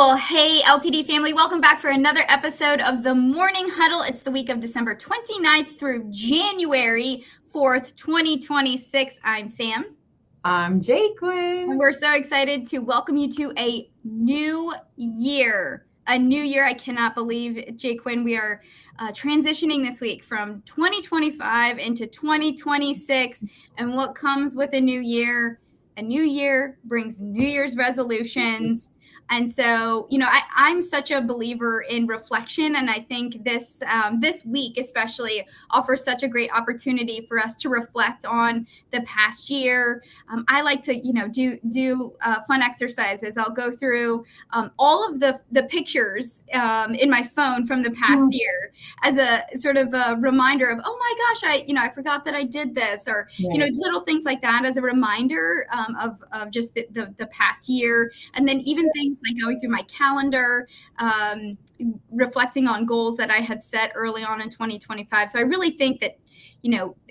Well, hey, LTD family, welcome back for another episode of the Morning Huddle. It's the week of December 29th through January 4th, 2026. I'm Sam. I'm And Jaquin. we're so excited to welcome you to a new year. A new year. I cannot believe, Jay Quinn, we are transitioning this week from 2025 into 2026. And what comes with a new year? A new year brings New Year's resolutions. And so, I'm such a believer in reflection, and I think this week especially offers such a great opportunity for us to reflect on the past year. I like to, do fun exercises. I'll go through all of the pictures in my phone from the past year as a sort of a reminder of, oh my gosh, I forgot that I did this, or Right. little things like that as a reminder of just the past year, and then even things like going through my calendar, reflecting on goals that I had set early on in 2025. So I really think that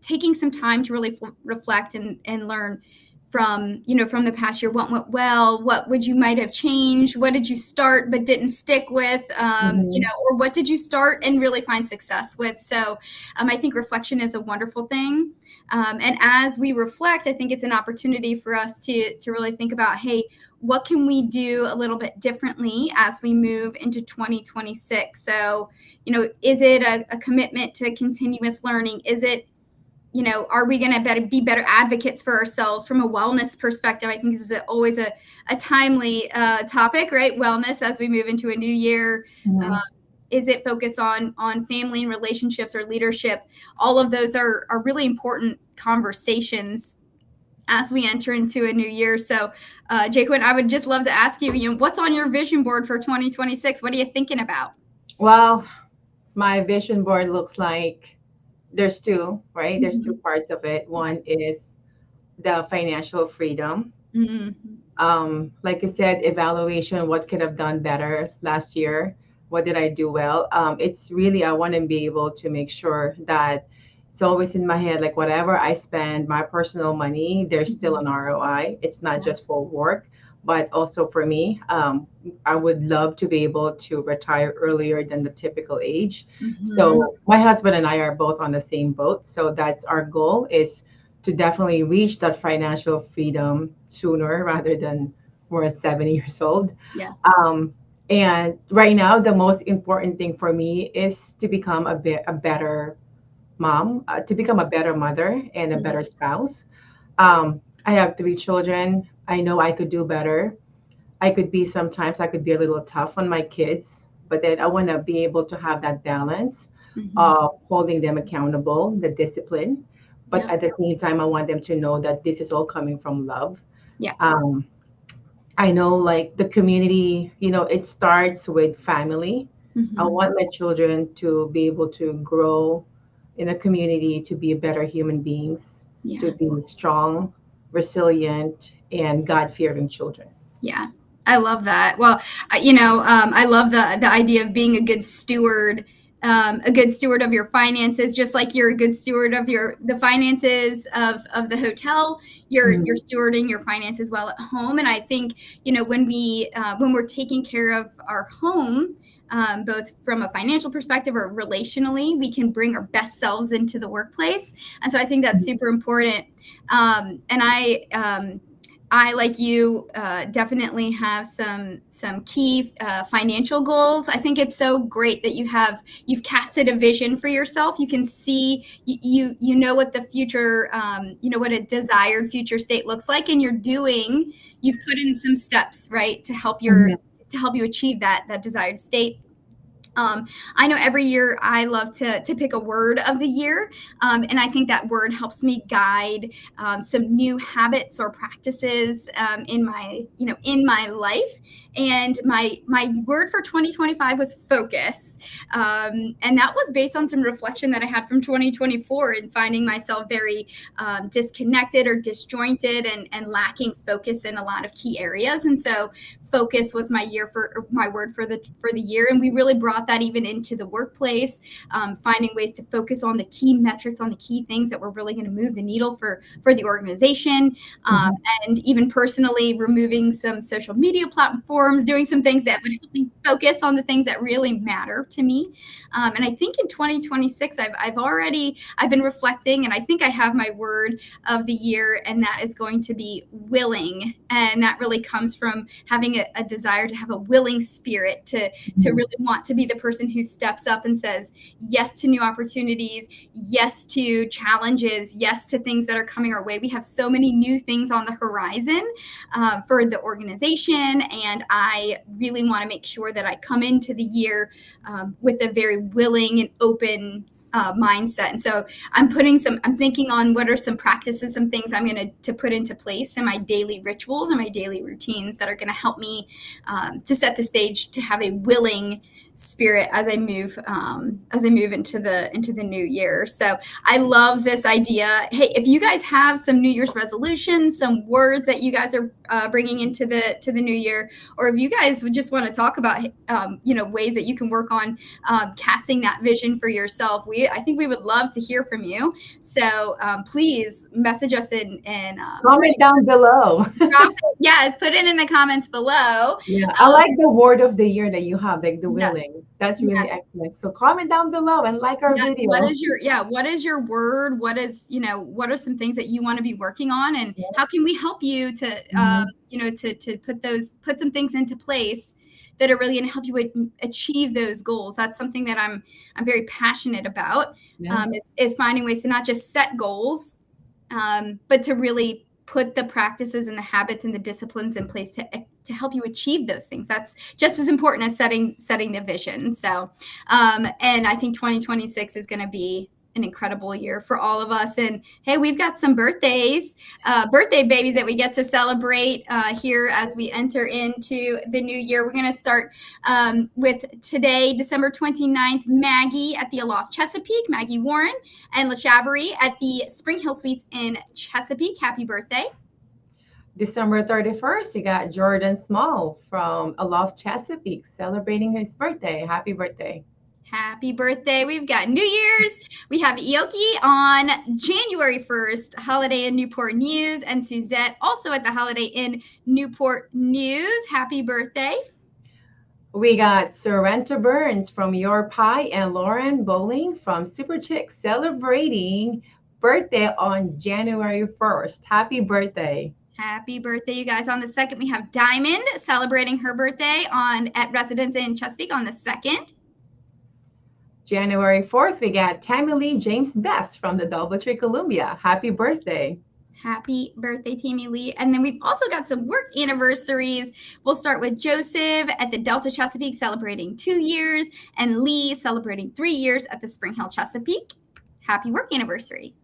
taking some time to really reflect and learn from the past year, what went well, what would you might have changed, what did you start but didn't stick with, Mhm. or what did you start and really find success with. So I think reflection is a wonderful thing, and as we reflect, I think it's an opportunity for us to really think about, hey, what can we do a little bit differently as we move into 2026? So is it a commitment to continuous learning? Is it, are we going to be better advocates for ourselves from a wellness perspective? I think this is always a timely topic, right? Wellness as we move into a new year. Uh, Mhm. is it focus on family and relationships or leadership? All of those are really important conversations as we enter into a new year. So, Jaquin, I would just love to ask you, what's on your vision board for 2026? What are you thinking about? Well, my vision board looks like there's two, right? There's two Mhm. parts of it. Yes. One is the financial freedom. Mhm. Like you said, evaluation, what could have done better last year? What did I do well? It's really, I want to be able to make sure that it's always in my head, like whatever I spend, my personal money, there's still Mhm. an ROI. It's not Yeah. just for work, but also for me. I would love to be able to retire earlier than the typical age. Mhm. So my husband and I are both on the same boat. So that's our goal, is to definitely reach that financial freedom sooner rather than we're 70 years old. Yes. Um, and right now, the most important thing for me is to become a better mom, to become a better mother and a Yeah. better spouse. I have three children. I know I could do better. Sometimes I could be a little tough on my kids, but then I want to be able to have that balance Mhm. of holding them accountable, the discipline. But Yeah. at the same time, I want them to know that this is all coming from love. Yeah. Um, I know, like the community, it starts with family. I Mhm. want my children to be able to grow in a community, to be better human beings, to Yeah. be strong, resilient, and God fearing children. Yeah. I love that. Well, I love the idea of being a good steward of your finances, just like you're a good steward of the finances of the hotel. You're Mhm. stewarding your finances well at home, and I think when we're taking care of our home. Both from a financial perspective or relationally, we can bring our best selves into the workplace, and so I think that's super important. And I, like you, definitely have some key financial goals. I think it's so great that you've casted a vision for yourself. You can see you know what the future, what a desired future state looks like, and you've put in some steps, right, Mhm. to help you achieve that desired state. I know every year I love to pick a word of the year, and I think that word helps me guide some new habits or practices in my life. And my word for 2025 was focus, and that was based on some reflection that I had from 2024 and finding myself very disconnected or disjointed and lacking focus in a lot of key areas. And so focus was my year for or my word for the year, and we really brought that even into the workplace, finding ways to focus on the key metrics, on the key things that were really going to move the needle for the organization, um, Mhm. and even personally removing some social media platforms, doing some things that would help me focus on the things that really matter to me. And I think in 2026, I've been reflecting, and I think I have my word of the year, and that is going to be willing. And that really comes from having a desire to have a willing spirit, to Mhm. really want to be the person who steps up and says yes to new opportunities, yes to challenges, yes to things that are coming our way. We have so many new things on the horizon for the organization, and I really want to make sure that I come into the year with a very willing and open mindset. And so I'm thinking on what are some practices, some things I'm going to put into place in my daily rituals and my daily routines that are going to help me to set the stage to have a willing spirit as I move into the new year. So I love this idea. Hey, if you guys have some New Year's resolutions, some words that you guys are bringing into the new year, or if you guys would just want to talk about ways that you can work on casting that vision for yourself, I think we would love to hear from you. So please message us in Comment down below. yes, put it in the comments below. Yeah, I like the word of the year that you have, like the Yes, willing. That's really yes. excellent. So comment down below and like our Yes. video. What is your word? What are some things that you want to be working on, and how can we help you to, Mhm. to put some things into place that are really going to help you achieve those goals? That's something that I'm very passionate about, Yeah. is finding ways to not just set goals, but to really put the practices and the habits and the disciplines in place to help you achieve those things. That's just as important as setting the vision. So, and I think 2026 is going to be an incredible year for all of us. And hey, we've got some birthday babies that we get to celebrate here as we enter into the new year. We're going to start with today, December 29th, Maggie at the Aloft Chesapeake, Maggie Warren, and LaChavery at the Spring Hill Suites in Chesapeake. Happy birthday. December 31st, you got Jordan Small from Aloft Chesapeake celebrating his birthday. Happy birthday. Happy birthday. We've got New Year's. We have Ioki on January 1st, Holiday Inn Newport News, and Suzette also at the Holiday Inn Newport News. Happy birthday. We got Sorrento Burns from Your Pie and Lauren Bowling from Super Chick celebrating birthday on January 1st. Happy birthday. Happy birthday, you guys. On the 2nd, we have Diamond celebrating her birthday at Residence in Chesapeake on the 2nd. January 4th, we got Tammy Lee James Best from the Doubletree Columbia. Happy birthday. Happy birthday, Tammy Lee. And then we've also got some work anniversaries. We'll start with Joseph at the Delta Chesapeake celebrating 2 years, and Lee celebrating 3 years at the Spring Hill Chesapeake. Happy work anniversary.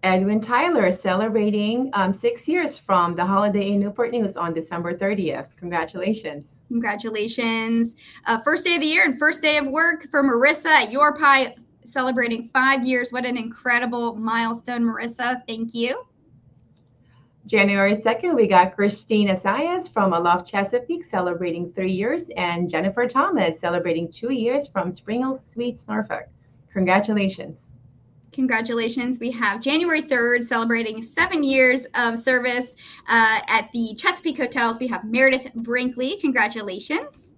Edwin Tyler celebrating 6 years from the Holiday Inn Newport News on December 30th. Congratulations. Congratulations. First day of the year and first day of work for Marissa at Your Pie, celebrating 5 years. What an incredible milestone, Marissa. Thank you. January 2nd, we got Christine Asayas from Aloft Chesapeake celebrating 3 years, and Jennifer Thomas celebrating 2 years from Spring Hill Suites, Norfolk. Congratulations. Congratulations. We have January 3rd celebrating 7 years of service at the Chesapeake Hotels. We have Meredith Brinkley. Congratulations.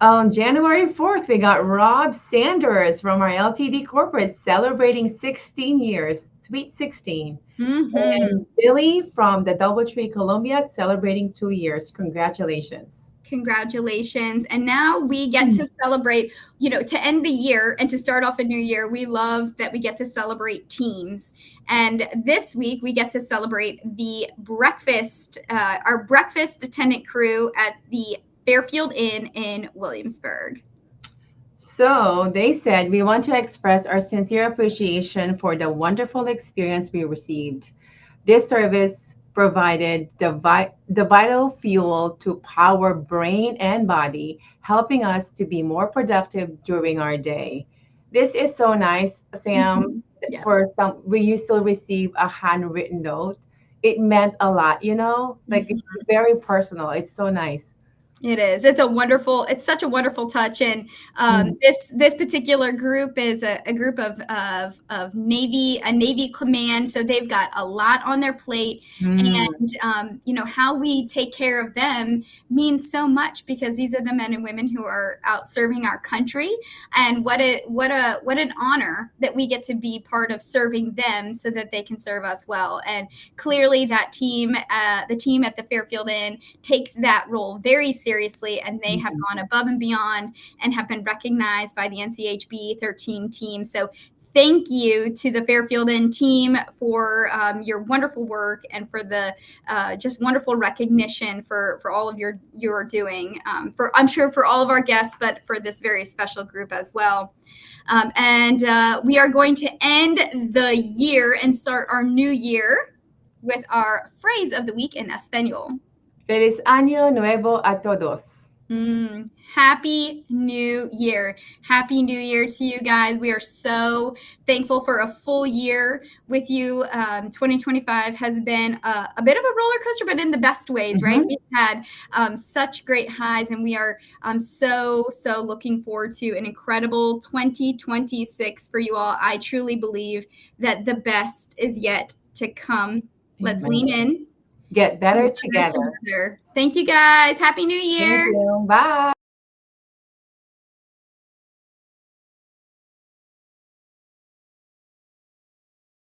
January 4th, we got Rob Sanders from our LTD corporate celebrating 16 years, Sweet 16. Mm-hmm. And Billy from the Doubletree Columbia celebrating 2 years. Congratulations. Congratulations. And now we get to celebrate, to end the year and to start off a new year. We love that we get to celebrate teams. And this week we get to celebrate our breakfast attendant crew at the Fairfield Inn in Williamsburg. So they said, we want to express our sincere appreciation for the wonderful experience we received. This service provided the vital fuel to power brain and body, helping us to be more productive during our day. This is so nice, Sam. Yes. For some, we used to receive a handwritten note, it meant a lot, like it's Mhm. very personal. It's so nice. It is. It's such a wonderful touch. And Mm, this particular group is a group of a Navy command. So they've got a lot on their plate. mm, And, how we take care of them means so much because these are the men and women who are out serving our country. And what an honor that we get to be part of serving them so that they can serve us well. And clearly that the team at the Fairfield Inn takes that role very seriously, and they have mhm. gone above and beyond and have been recognized by the NCHB 13 team. So thank you to the Fairfield Inn team for your wonderful work and for the just wonderful recognition for all of your doing. For I'm sure for all of our guests, but for this very special group as well. And we are going to end the year and start our new year with our phrase of the week in Espanol. Feliz año nuevo a todos. Happy New Year. Happy New Year to you guys. We are so thankful for a full year with you. 2025 has been a bit of a roller coaster, but in the best ways, right? Hmm. We've had such great highs, and we are so looking forward to an incredible 2026 for you all. I truly believe that the best is yet to come. Let's lean Amen. in. Get better Better together. together. Thank you guys. Happy New Thank Year. you. Bye.